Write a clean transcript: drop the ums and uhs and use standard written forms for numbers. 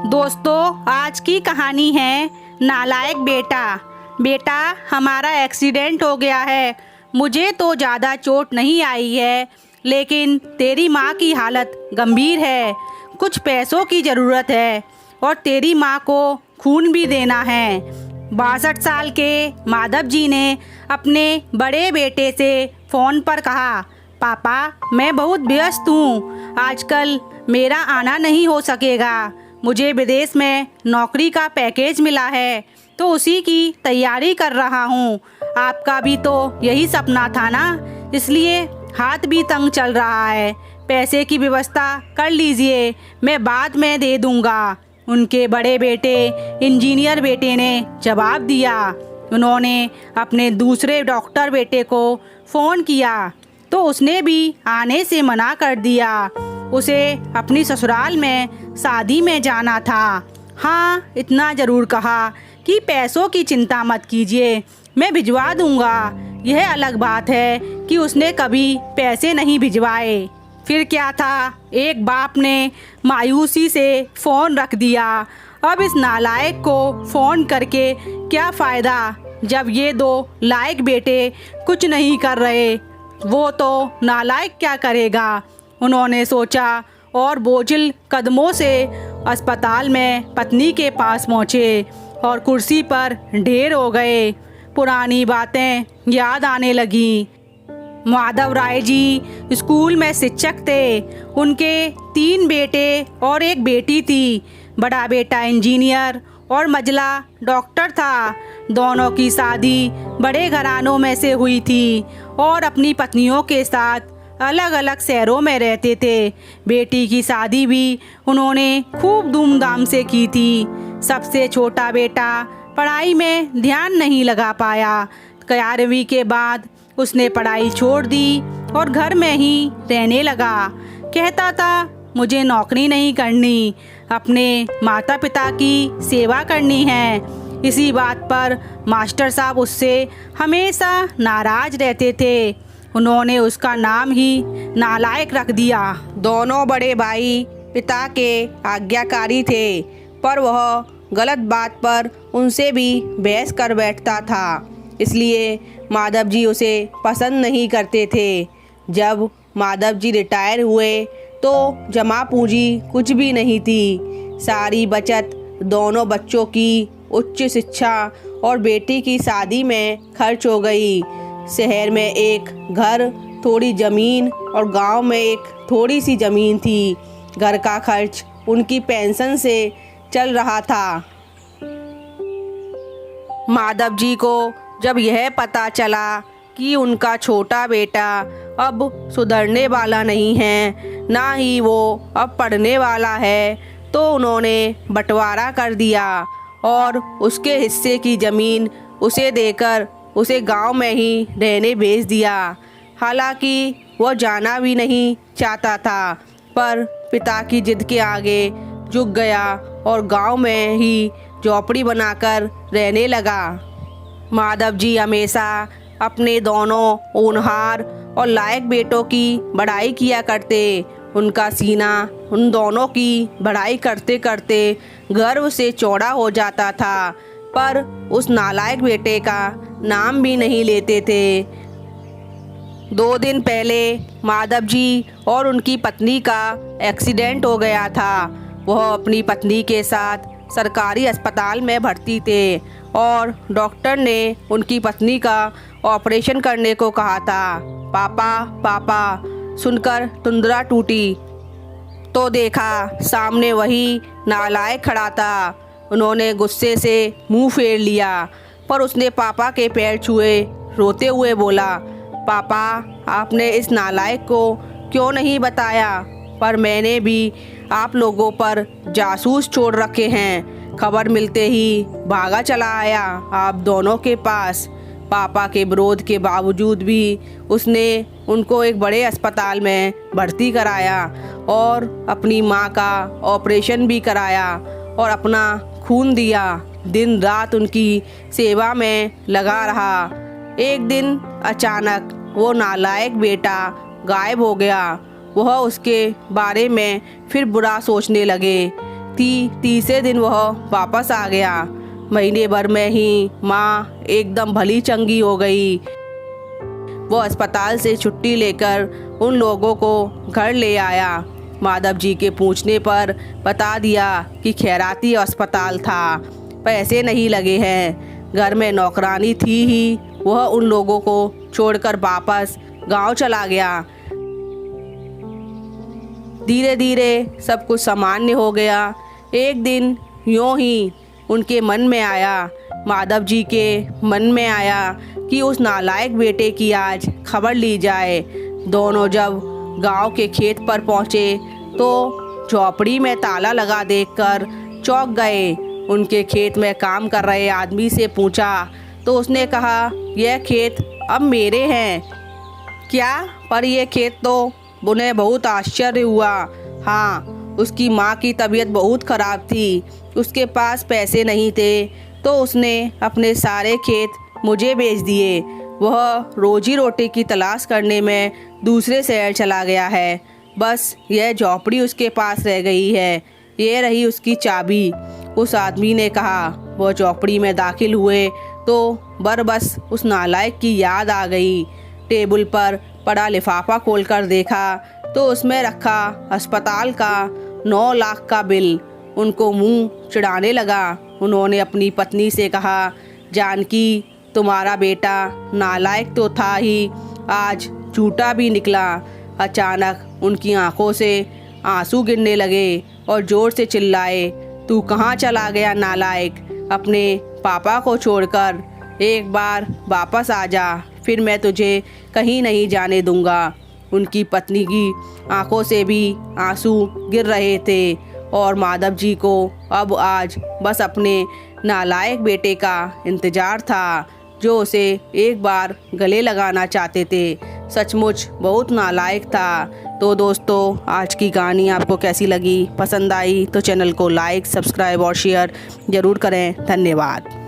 दोस्तों, आज की कहानी है नालायक बेटा। बेटा, हमारा एक्सीडेंट हो गया है। मुझे तो ज़्यादा चोट नहीं आई है, लेकिन तेरी माँ की हालत गंभीर है। कुछ पैसों की ज़रूरत है और तेरी माँ को खून भी देना है। 62 साल के माधव जी ने अपने बड़े बेटे से फ़ोन पर कहा, पापा, मैं बहुत व्यस्त हूँ। आजकल मेरा आना नहीं हो सकेगा। मुझे विदेश में नौकरी का पैकेज मिला है, तो उसी की तैयारी कर रहा हूँ। आपका भी तो यही सपना था ना, इसलिए हाथ भी तंग चल रहा है। पैसे की व्यवस्था कर लीजिए, मैं बाद में दे दूँगा। उनके बड़े बेटे इंजीनियर बेटे ने जवाब दिया। उन्होंने अपने दूसरे डॉक्टर बेटे को फ़ोन किया, तो उसने भी आने से मना कर दिया। उसे अपनी ससुराल में शादी में जाना था। हाँ, इतना ज़रूर कहा कि पैसों की चिंता मत कीजिए, मैं भिजवा दूंगा। यह अलग बात है कि उसने कभी पैसे नहीं भिजवाए। फिर क्या था, एक बाप ने मायूसी से फ़ोन रख दिया। अब इस नालायक को फ़ोन करके क्या फ़ायदा, जब ये दो लायक बेटे कुछ नहीं कर रहे। वो तो नालायक क्या करेगा, उन्होंने सोचा और बोझिल कदमों से अस्पताल में पत्नी के पास पहुँचे और कुर्सी पर ढेर हो गए। पुरानी बातें याद आने लगी। माधव राय जी स्कूल में शिक्षक थे। उनके 3 बेटे और एक बेटी थी। बड़ा बेटा इंजीनियर और मझला डॉक्टर था। दोनों की शादी बड़े घरानों में से हुई थी और अपनी पत्नियों के साथ अलग अलग शहरों में रहते थे। बेटी की शादी भी उन्होंने खूब धूमधाम से की थी। सबसे छोटा बेटा पढ़ाई में ध्यान नहीं लगा पाया। 11वीं के बाद उसने पढ़ाई छोड़ दी और घर में ही रहने लगा। कहता था, मुझे नौकरी नहीं करनी, अपने माता पिता की सेवा करनी है। इसी बात पर मास्टर साहब उससे हमेशा नाराज रहते थे। उन्होंने उसका नाम ही नालायक रख दिया। दोनों बड़े भाई पिता के आज्ञाकारी थे, पर वह गलत बात पर उनसे भी बहस कर बैठता था। इसलिए माधव जी उसे पसंद नहीं करते थे। जब माधव जी रिटायर हुए तो जमा पूंजी कुछ भी नहीं थी। सारी बचत दोनों बच्चों की उच्च शिक्षा और बेटी की शादी में खर्च हो गई। शहर में एक घर, थोड़ी ज़मीन और गांव में एक थोड़ी सी ज़मीन थी। घर का खर्च उनकी पेंशन से चल रहा था। माधव जी को जब यह पता चला कि उनका छोटा बेटा अब सुधरने वाला नहीं है, ना ही वो अब पढ़ने वाला है, तो उन्होंने बंटवारा कर दिया और उसके हिस्से की ज़मीन उसे देकर उसे गांव में ही रहने भेज दिया। हालांकि वह जाना भी नहीं चाहता था, पर पिता की जिद के आगे झुक गया और गांव में ही झोपड़ी बनाकर रहने लगा। माधव जी हमेशा अपने दोनों होनहार और लायक बेटों की बड़ाई किया करते। उनका सीना उन दोनों की बड़ाई करते करते गर्व से चौड़ा हो जाता था, पर उस नालायक बेटे का नाम भी नहीं लेते थे। 2 दिन पहले माधव जी और उनकी पत्नी का एक्सीडेंट हो गया था। वह अपनी पत्नी के साथ सरकारी अस्पताल में भर्ती थे और डॉक्टर ने उनकी पत्नी का ऑपरेशन करने को कहा था। पापा पापा सुनकर तुंदरा टूटी तो देखा सामने वही नालायक खड़ा था। उन्होंने गुस्से से मुंह फेर लिया, पर उसने पापा के पैर छुए रोते हुए बोला, पापा, आपने इस नालायक को क्यों नहीं बताया? पर मैंने भी आप लोगों पर जासूस छोड़ रखे हैं। खबर मिलते ही भागा चला आया आप दोनों के पास। पापा के विरोध के बावजूद भी उसने उनको एक बड़े अस्पताल में भर्ती कराया और अपनी माँ का ऑपरेशन भी कराया और अपना खून दिया। दिन रात उनकी सेवा में लगा रहा। एक दिन अचानक वो नालायक बेटा गायब हो गया। वह उसके बारे में फिर बुरा सोचने लगे। तीसरे दिन वह वापस आ गया। महीने भर में ही माँ एकदम भली चंगी हो गई। वो अस्पताल से छुट्टी लेकर उन लोगों को घर ले आया। माधव जी के पूछने पर बता दिया कि खैराती अस्पताल था, पैसे नहीं लगे हैं। घर में नौकरानी थी ही, वह उन लोगों को छोड़कर वापस गांव चला गया। धीरे धीरे सब कुछ सामान्य हो गया। एक दिन यूं ही उनके मन में आया, माधव जी के मन में आया कि उस नालायक बेटे की आज खबर ली जाए। दोनों जब गांव के खेत पर पहुँचे तो झोपड़ी में ताला लगा देखकर चौंक गए। उनके खेत में काम कर रहे आदमी से पूछा तो उसने कहा, यह खेत अब मेरे हैं। क्या? पर यह खेत तो उन्हें बहुत आश्चर्य हुआ। हाँ, उसकी माँ की तबीयत बहुत ख़राब थी, उसके पास पैसे नहीं थे, तो उसने अपने सारे खेत मुझे बेच दिए। वह रोजी रोटी की तलाश करने में दूसरे शहर चला गया है। बस यह झोपड़ी उसके पास रह गई है, ये रही उसकी चाबी। उस आदमी ने कहा। वह झोपड़ी में दाखिल हुए तो बस उस नालायक की याद आ गई। टेबल पर पड़ा लिफाफा खोलकर देखा तो उसमें रखा अस्पताल का 9 लाख का बिल। उनको मुंह चिढ़ाने लगा। उन्होंने अपनी पत्नी से कहा, जानकी, तुम्हारा बेटा नालायक तो था ही, आज झूठा भी निकला। अचानक उनकी आंखों से आंसू गिरने लगे और ज़ोर से चिल्लाए, तू कहाँ चला गया नालायक? अपने पापा को छोड़कर एक बार वापस आ जा, फिर मैं तुझे कहीं नहीं जाने दूंगा। उनकी पत्नी की आंखों से भी आंसू गिर रहे थे और माधव जी को अब आज बस अपने नालायक बेटे का इंतज़ार था, जो उसे एक बार गले लगाना चाहते थे। सचमुच बहुत नालायक था। तो दोस्तों, आज की कहानी आपको कैसी लगी? पसंद आई तो चैनल को लाइक, सब्सक्राइब और शेयर ज़रूर करें। धन्यवाद।